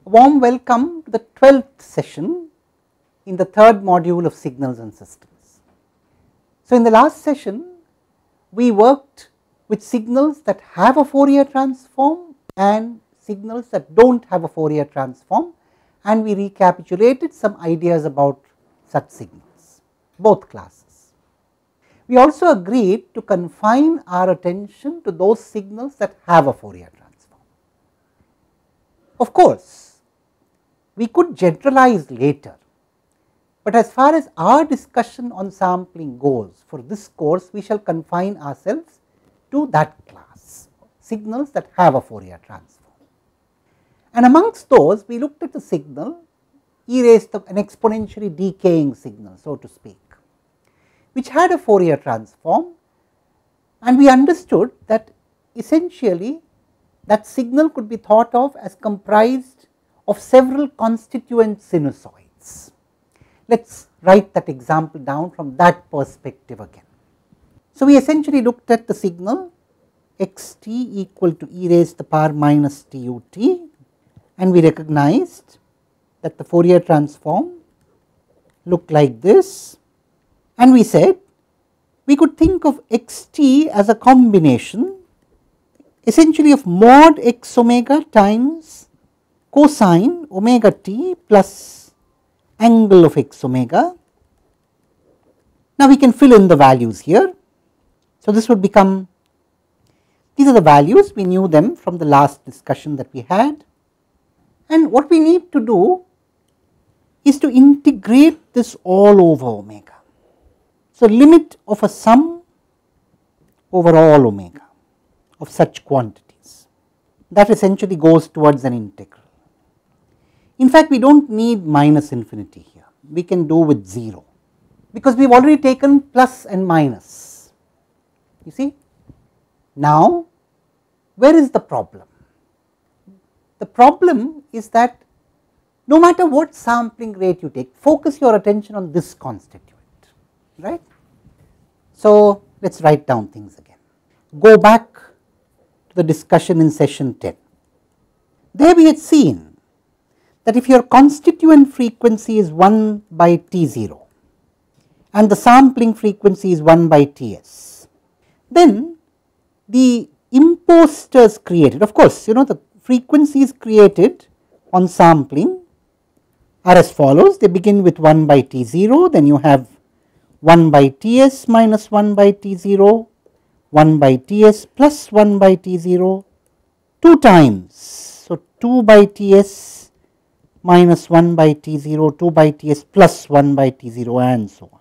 A warm welcome to the 12th session in the third module of Signals and Systems. So, in the last session we worked with signals that have a Fourier transform and signals that do not have a Fourier transform, and we recapitulated some ideas about such signals, both classes. We also agreed to confine our attention to those signals that have a Fourier transform. Of course, we could generalize later, but as far as our discussion on sampling goes, for this course we shall confine ourselves to that class, signals that have a Fourier transform. And amongst those, we looked at the signal e raised to an exponentially decaying signal, so to speak, which had a Fourier transform, and we understood that essentially that signal could be thought of as comprised of several constituent sinusoids. Let us write that example down from that perspective again. So, we essentially looked at the signal x t equal to e raised to the power minus t u t, and we recognized that the Fourier transform looked like this, and we said we could think of x t as a combination essentially of mod x omega times cosine omega t plus angle of x omega. Now, we can fill in the values here. So, this would become, these are the values, we knew them from the last discussion that we had, and what we need to do is to integrate this all over omega. So, limit of a sum over all omega of such quantities, that essentially goes towards an integral. In fact, we do not need minus infinity here, we can do with 0, because we have already taken plus and minus, you see. Now, where is the problem? The problem is that no matter what sampling rate you take, focus your attention on this constituent, right. So, let us write down things again. Go back to the discussion in session 10. There we had seen that if your constituent frequency is 1 by T0 and the sampling frequency is 1 by Ts, then the imposters created, of course, you know, the frequencies created on sampling are as follows. They begin with 1 by T0, then you have 1 by Ts minus 1 by T0, 1 by Ts plus 1 by T0, 2 times. So, 2 by Ts minus 1 by T0, 2 by Ts plus 1 by T0, and so on.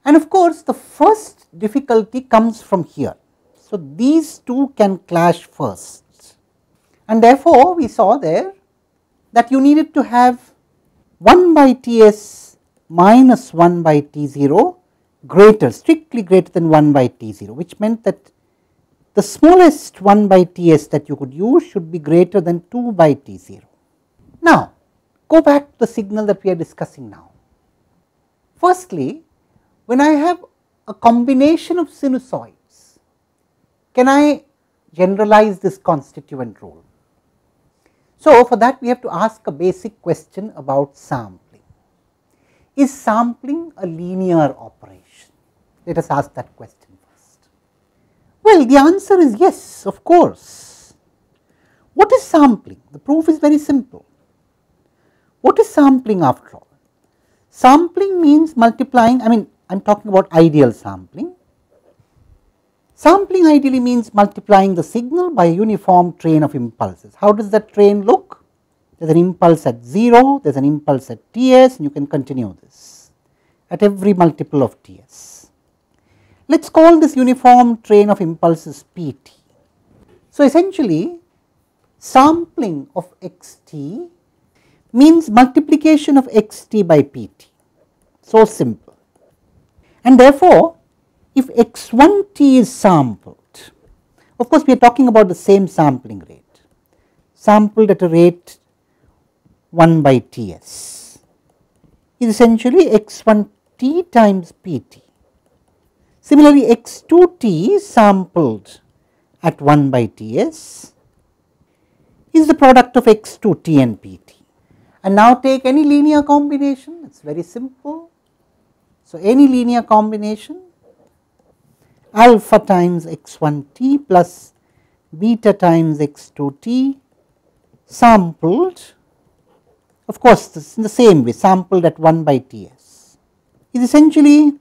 And of course, the first difficulty comes from here. So, these two can clash first, and therefore, we saw there that you needed to have 1 by Ts minus 1 by T0 greater, strictly greater than 1 by T0, which meant that the smallest 1 by Ts that you could use should be greater than 2 by T0. Now, go back to the signal that we are discussing now. Firstly, when I have a combination of sinusoids, can I generalize this constituent rule? So, for that we have to ask a basic question about sampling. Is sampling a linear operation? Let us ask that question first. Well, the answer is yes, of course. What is sampling? The proof is very simple. What is sampling after all? Sampling means multiplying, I am talking about ideal sampling. Sampling ideally means multiplying the signal by a uniform train of impulses. How does that train look? There is an impulse at 0, there is an impulse at Ts, and you can continue this at every multiple of Ts. Let us call this uniform train of impulses Pt. So, essentially sampling of xt means multiplication of xt by pt, so simple. And therefore, if x1t is sampled, of course, we are talking about the same sampling rate, sampled at a rate 1 by Ts, is essentially x1t times pt. Similarly, x2t sampled at 1 by Ts is the product of x2t and pt. And now take any linear combination, it is very simple. So, any linear combination alpha times x1t plus beta times x2t sampled, of course, this in the same way sampled at 1 by Ts is essentially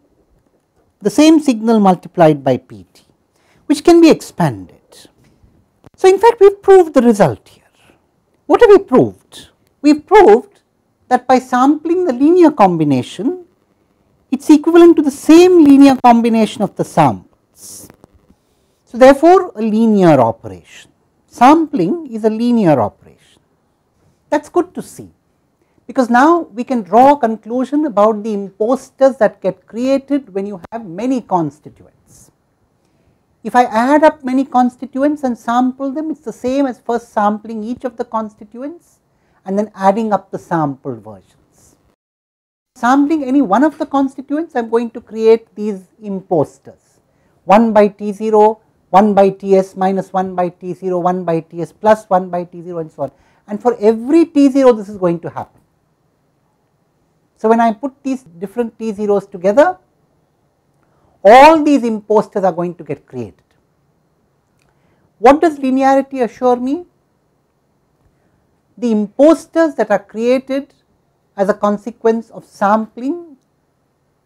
the same signal multiplied by Pt, which can be expanded. So, in fact, we have proved the result here. What have we proved? We have proved that by sampling the linear combination, it is equivalent to the same linear combination of the samples. So, therefore, a linear operation. Sampling is a linear operation. That is good to see, because now we can draw a conclusion about the imposters that get created when you have many constituents. If I add up many constituents and sample them, it is the same as first sampling each of the constituents and then adding up the sampled versions. Sampling any one of the constituents, I am going to create these imposters, 1 by T0, 1 by Ts minus 1 by T0, 1 by Ts plus 1 by T0 and so on, and for every T0 this is going to happen. So, when I put these different T0s together, all these imposters are going to get created. What does linearity assure me? The imposters that are created as a consequence of sampling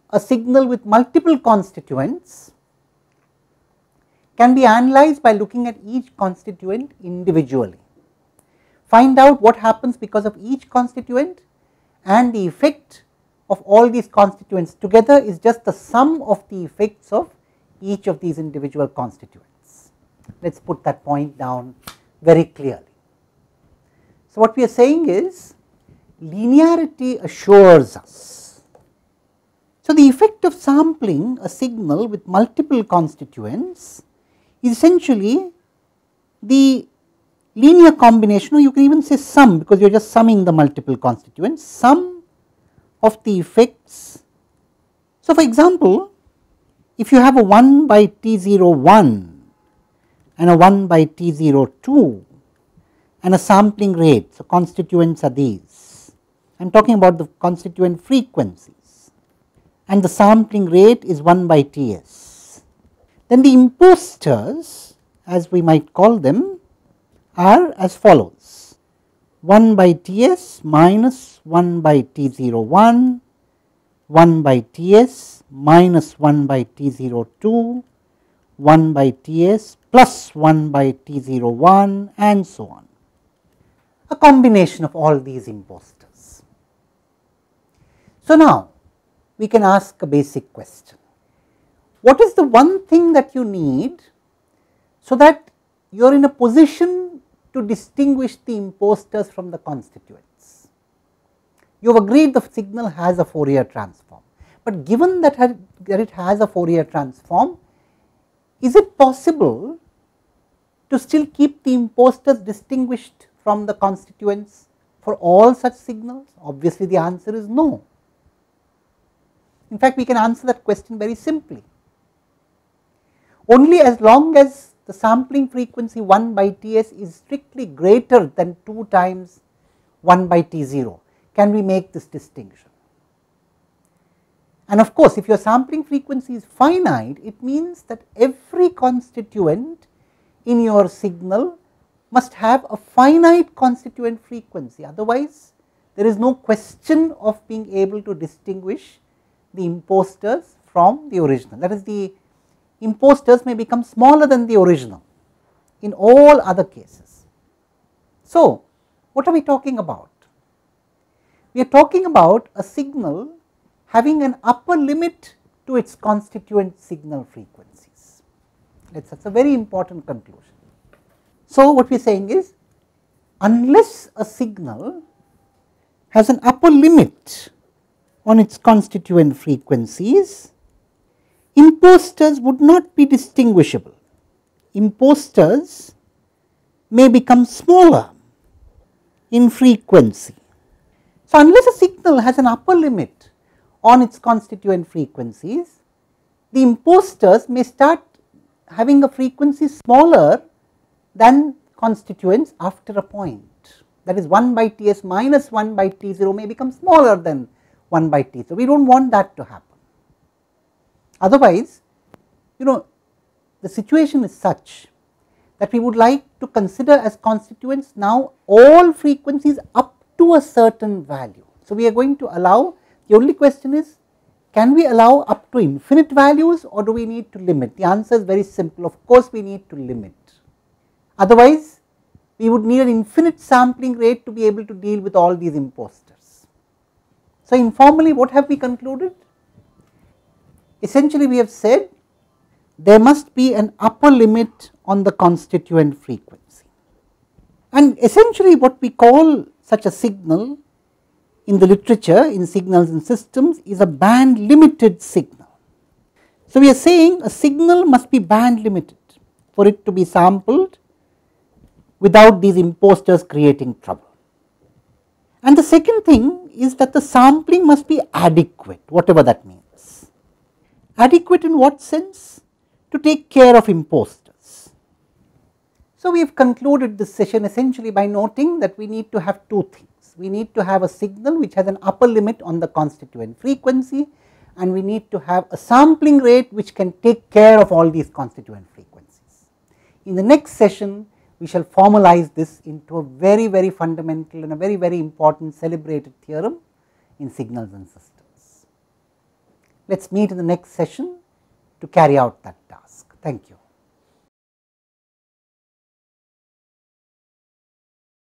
a signal with multiple constituents can be analyzed by looking at each constituent individually. Find out what happens because of each constituent, and the effect of all these constituents together is just the sum of the effects of each of these individual constituents. Let us put that point down very clearly. So, what we are saying is linearity assures us. So, the effect of sampling a signal with multiple constituents is essentially the linear combination, or you can even say sum, because you are just summing the multiple constituents, sum of the effects. So, for example, if you have a 1 by T01 and a 1 by T02 and a sampling rate, so constituents are these, I am talking about the constituent frequencies, and the sampling rate is 1 by Ts, then the imposters, as we might call them, are as follows: 1 by Ts minus 1 by T01, 1 by Ts minus 1 by T02, 1 by Ts plus 1 by T01 and so on. A combination of all these imposters. So, now we can ask a basic question. What is the one thing that you need so that you are in a position to distinguish the imposters from the constituents? You have agreed the signal has a Fourier transform, but given that it has a Fourier transform, is it possible to still keep the imposters distinguished from the constituents for all such signals? Obviously, the answer is no. In fact, we can answer that question very simply. Only as long as the sampling frequency 1 by Ts is strictly greater than 2 times 1 by T0 can we make this distinction. And of course, if your sampling frequency is finite, it means that every constituent in your signal must have a finite constituent frequency, otherwise there is no question of being able to distinguish the imposters from the original. That is, the imposters may become smaller than the original in all other cases. So, what are we talking about? We are talking about a signal having an upper limit to its constituent signal frequencies. That is a very important conclusion. So, what we are saying is, unless a signal has an upper limit on its constituent frequencies, imposters would not be distinguishable. Imposters may become smaller in frequency. So, unless a signal has an upper limit on its constituent frequencies, the imposters may start having a frequency smaller than constituents after a point. That is 1 by Ts minus 1 by T0 may become smaller than 1 by T. So, we do not want that to happen. Otherwise, the situation is such that we would like to consider as constituents now all frequencies up to a certain value. So, we are going to allow, the only question is, can we allow up to infinite values or do we need to limit? The answer is very simple, of course we need to limit. Otherwise, we would need an infinite sampling rate to be able to deal with all these imposters. So, informally what have we concluded? Essentially we have said there must be an upper limit on the constituent frequency, and essentially what we call such a signal in the literature in signals and systems is a band limited signal. So, we are saying a signal must be band limited for it to be sampled without these imposters creating trouble. And the second thing is that the sampling must be adequate, whatever that means. Adequate in what sense? To take care of imposters. So, we have concluded this session essentially by noting that we need to have two things. We need to have a signal which has an upper limit on the constituent frequency, and we need to have a sampling rate which can take care of all these constituent frequencies. In the next session, we shall formalize this into a very fundamental and a very important celebrated theorem in signals and systems. Let us meet in the next session to carry out that task. Thank you.